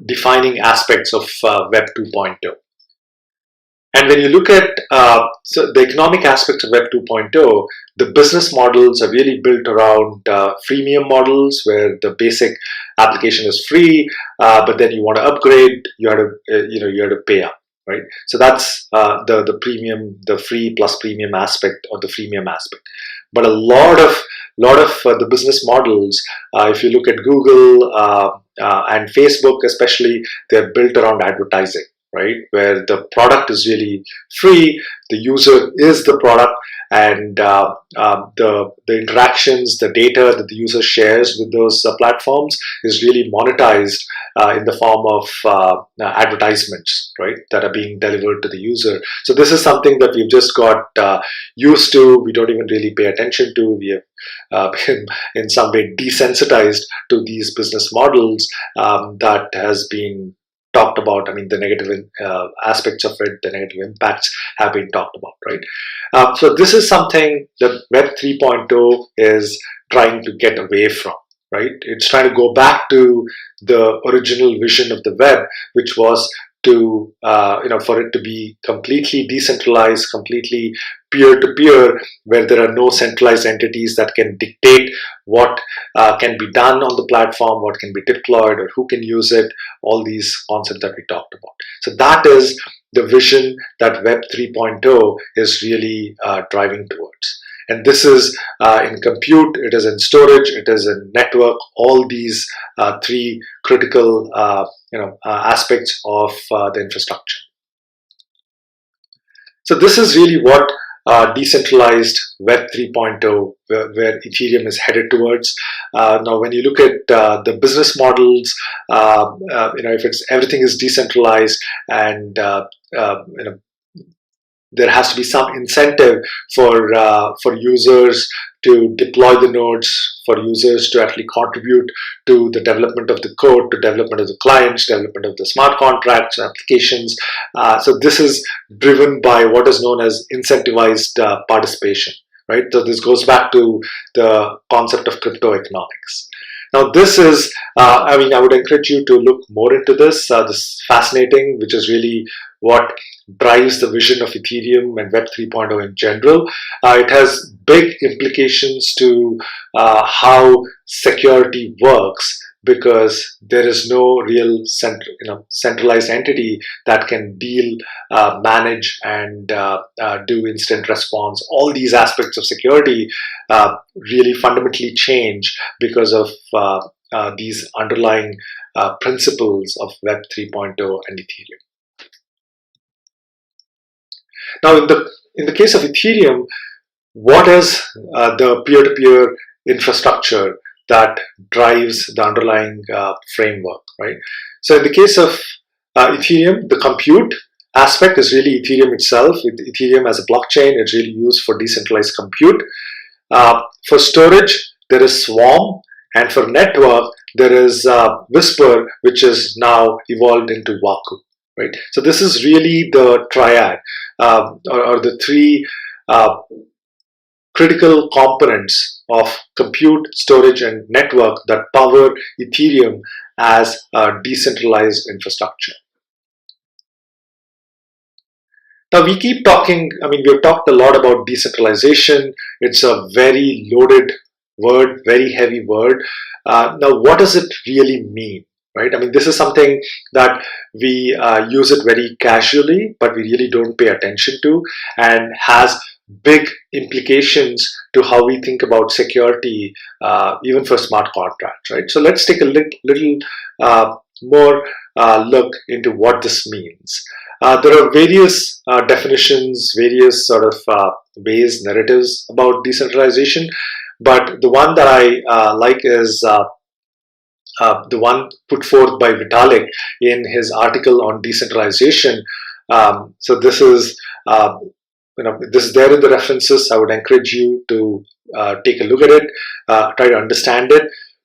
defining aspects of Web 2.0. And when you look at so the economic aspects of Web 2.0, the business models are really built around freemium models, where the basic application is free, but then you want to upgrade, you have to pay up, right? So that's the premium, the free plus premium aspect, or the freemium aspect. But a lot of the business models, if you look at Google and Facebook especially, they're built around advertising, right? Where the product is really free, the user is the product, and the interactions, the data that the user shares with those platforms is really monetized in the form of advertisements, right? That are being delivered to the user. So this is something that we've just got used to. We don't even really pay attention to. We have been in some way desensitized to these business models that has been talked about. I mean, the negative aspects of it, the negative impacts have been talked about, right? So this is something that Web 3.0 is trying to get away from, right? It's trying to go back to the original vision of the web, which was to, for it to be completely decentralized, completely peer-to-peer, where there are no centralized entities that can dictate what can be done on the platform, what can be deployed, or who can use it, all these concepts that we talked about. So that is the vision that Web 3.0 is really driving towards. And this is in compute, it is in storage, it is in network, all these three critical aspects of the infrastructure. So this is really what decentralized Web 3.0, where Ethereum is headed towards. Now, when you look at the business models, if everything is decentralized, and there has to be some incentive for users to deploy the nodes, for users to actually contribute to the development of the code, to development of the clients, development of the smart contracts, applications. So this is driven by what is known as incentivized participation, right? So this goes back to the concept of crypto economics. Now, this is, I would encourage you to look more into this. This is fascinating, which is really what drives the vision of Ethereum and Web 3.0 in general. It has big implications to how security works, because there is no real centralized entity that can deal, manage, and do instant response. All these aspects of security really fundamentally change because of these underlying principles of Web 3.0 and Ethereum. Now, in the case of Ethereum, what is the peer-to-peer infrastructure that drives the underlying framework, right? So in the case of Ethereum, the compute aspect is really Ethereum itself. With Ethereum as a blockchain, it's really used for decentralized compute. For storage, there is Swarm, and for network, there is Whisper, which is now evolved into Vaku, right? So this is really the triad, or the three critical components of compute, storage, and network that power Ethereum as a decentralized infrastructure. Now we keep talking, we've talked a lot about decentralization. It's a very loaded word, very heavy word. Now what does it really mean, right? This is something that we use it very casually, but we really don't pay attention to, and has big implications to how we think about security, even for smart contracts, right? So let's take a little more look into what this means. There are various definitions, various sort of ways, narratives about decentralization, but the one that I like is the one put forth by Vitalik in his article on decentralization. So this is this is there in the references. I would encourage you to take a look at it, try to understand it.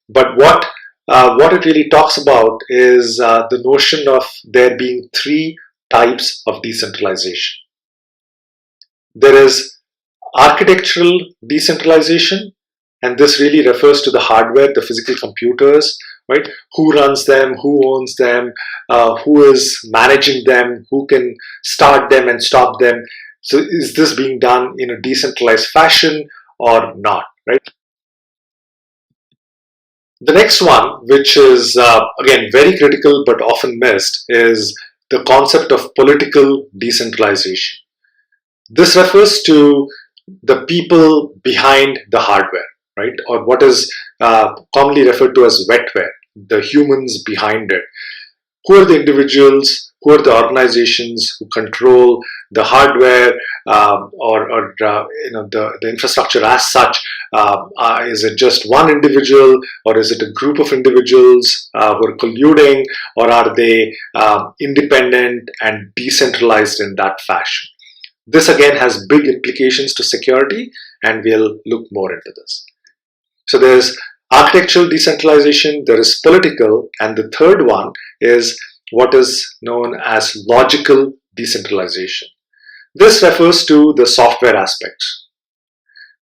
But what it really talks about is the notion of there being three types of decentralization. There is architectural decentralization, and this really refers to the hardware, the physical computers, right? Who runs them, who owns them, who is managing them, who can start them and stop them. So is this being done in a decentralized fashion or not, right? The next one, which is again very critical but often missed, is the concept of political decentralization. This refers to the people behind the hardware, right? Or what is commonly referred to as wetware, the humans behind it. Who are the individuals, who are the organizations who control the hardware or the infrastructure as such? Is it just one individual, or is it a group of individuals who are colluding, or are they independent and decentralized in that fashion? This again has big implications to security, and we'll look more into this. So there's architectural decentralization, there is political, and the third one is what is known as logical decentralization. This refers to the software aspects,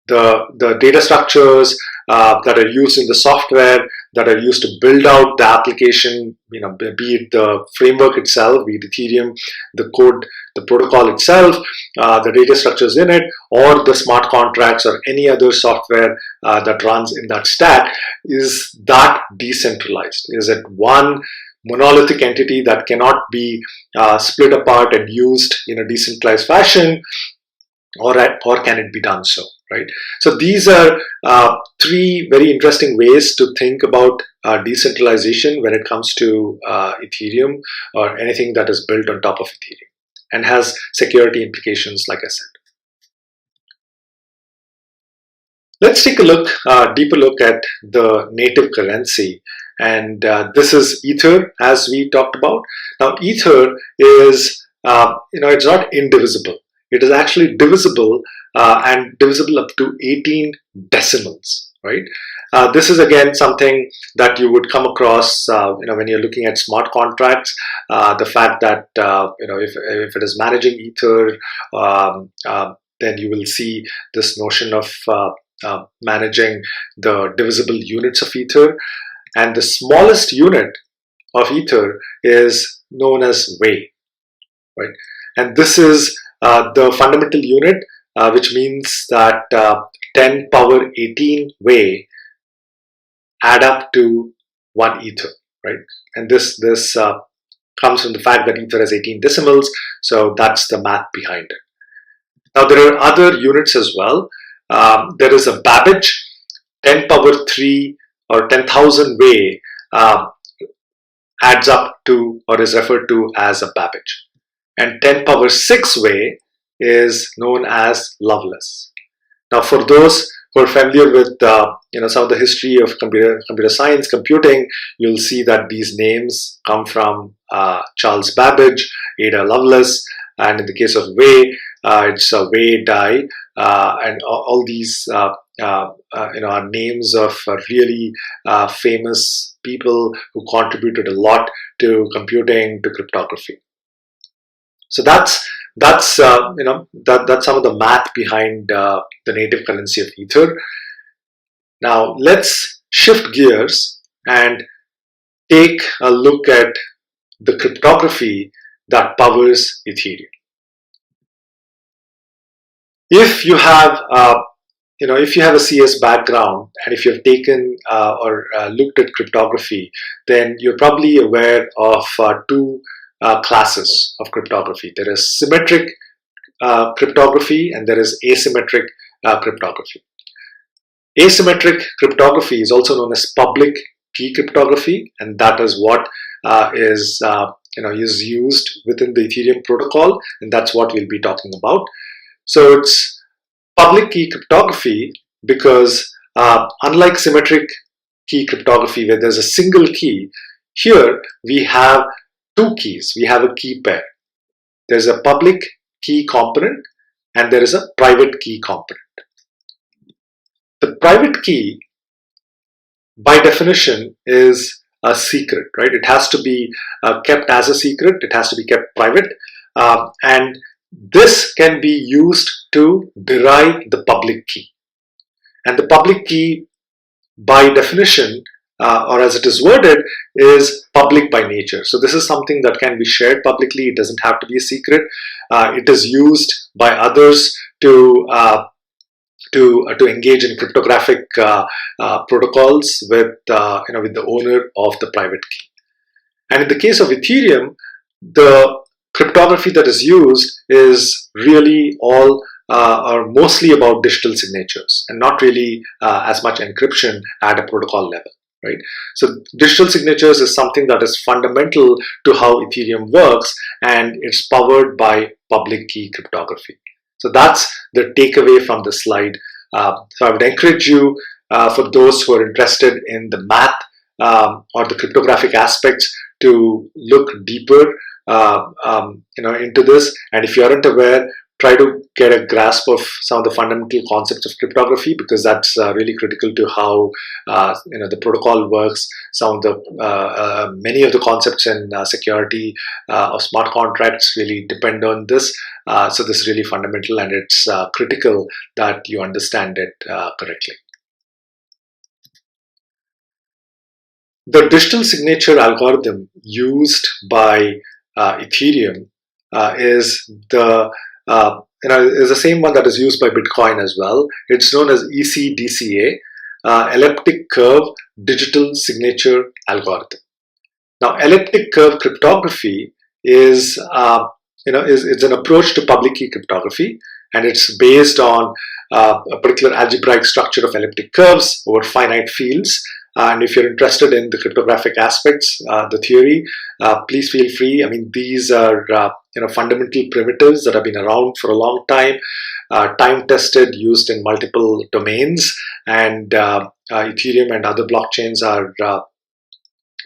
the data structures that are used in the software, that are used to build out the application, be it the framework itself, be it Ethereum, the code, the protocol itself, the data structures in it, or the smart contracts or any other software that runs in that stack. Is that decentralized? Is it one monolithic entity that cannot be split apart and used in a decentralized fashion, or can it be done so, right? So these are three very interesting ways to think about decentralization when it comes to Ethereum or anything that is built on top of Ethereum and has security implications, like I said. Let's take a deeper look at the native currency, and this is Ether, as we talked about. Now, Ether is it's not indivisible. It is actually divisible and divisible up to 18 decimals, right? This is again something that you would come across, when you're looking at smart contracts. The fact that if it is managing Ether, then you will see this notion of managing the divisible units of Ether, and the smallest unit of Ether is known as Wei, right? And this is the fundamental unit, which means that 10 power 18 Wei add up to 1 Ether, right? And this comes from the fact that Ether has 18 decimals, so that's the math behind it. Now there are other units as well. There is a Babbage, 10 power 3 or 10,000 Wei adds up to or is referred to as a Babbage. And 10 power 6 Wei is known as loveless. Now, for those who are familiar with some of the history of computer science, computing, you'll see that these names come from Charles Babbage, Ada Lovelace, and in the case of Way, it's Way Dye, and all these are names of really famous people who contributed a lot to computing, to cryptography. So that's some of the math behind the native currency of Ether. Now let's shift gears and take a look at the cryptography that powers Ethereum. If you have a CS background and if you have taken or looked at cryptography, then you're probably aware of two classes of cryptography. There is symmetric cryptography and there is asymmetric cryptography. Asymmetric cryptography is also known as public key cryptography, and that is what is used within the Ethereum protocol, and that's what we'll be talking about. So it's public key cryptography because unlike symmetric key cryptography where there's a single key, here we have two keys. We have a key pair. There's a public key component and there is a private key component. The private key, by definition, is a secret, right? It has to be kept as a secret. It has to be kept private, and this can be used to derive the public key. And the public key, by definition, or as it is worded, is public by nature. So this is something that can be shared publicly. It doesn't have to be a secret. It is used by others to engage in cryptographic protocols with the owner of the private key. And in the case of Ethereum, the cryptography that is used is really all or mostly about digital signatures and not really as much encryption at a protocol level, right? So digital signatures is something that is fundamental to how Ethereum works, and it's powered by public key cryptography. So that's the takeaway from the slide. So I would encourage you, for those who are interested in the math or the cryptographic aspects, to look deeper into this. And if you aren't aware, try to get a grasp of some of the fundamental concepts of cryptography, because that's really critical to how the protocol works. Some of the many of the concepts in security of smart contracts really depend on this. So this is really fundamental, and it's critical that you understand it correctly. The digital signature algorithm used by Ethereum is the same one that is used by Bitcoin as well. It's known as ECDCA, elliptic curve digital signature algorithm. Now, elliptic curve cryptography is it's an approach to public key cryptography, and it's based on a particular algebraic structure of elliptic curves over finite fields. And if you're interested in the cryptographic aspects, the theory, please feel free. I mean, these are fundamental primitives that have been around for a long time, time-tested, used in multiple domains, and Ethereum and other blockchains are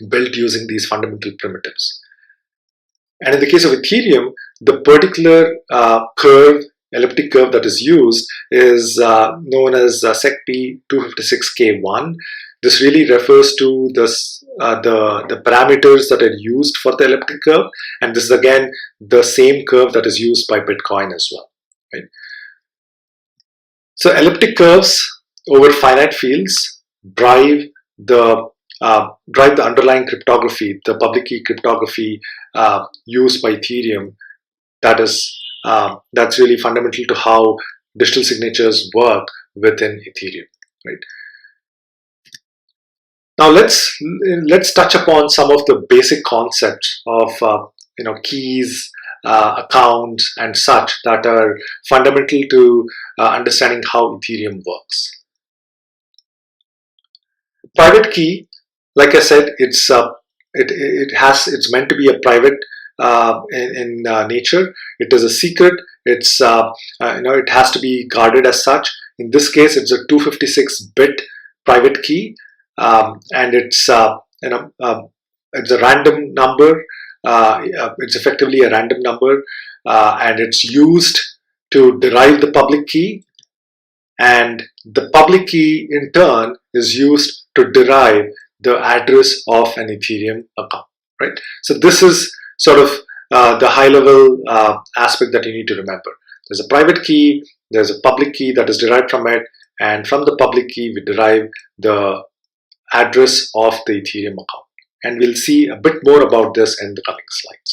built using these fundamental primitives. And in the case of Ethereum, the particular elliptic curve that is used is known as SecP 256K1. This really refers to the parameters that are used for the elliptic curve, and this is again the same curve that is used by Bitcoin as well, right? So elliptic curves over finite fields drive the underlying cryptography, the public key cryptography used by Ethereum. That's really fundamental to how digital signatures work within Ethereum, right? Now let's touch upon some of the basic concepts of keys, accounts, and such that are fundamental to understanding how Ethereum works. Private key, like I said, it's meant to be a private in nature. It is a secret. It's it has to be guarded as such. In this case, it's a 256-bit private key, and it's it's a random number. It's effectively a random number, and it's used to derive the public key, and the public key in turn is used to derive the address of an Ethereum account, right? So this is sort of the high-level aspect that you need to remember. There's a private key, there's a public key that is derived from it, and from the public key we derive the address of the Ethereum account. And we'll see a bit more about this in the coming slides.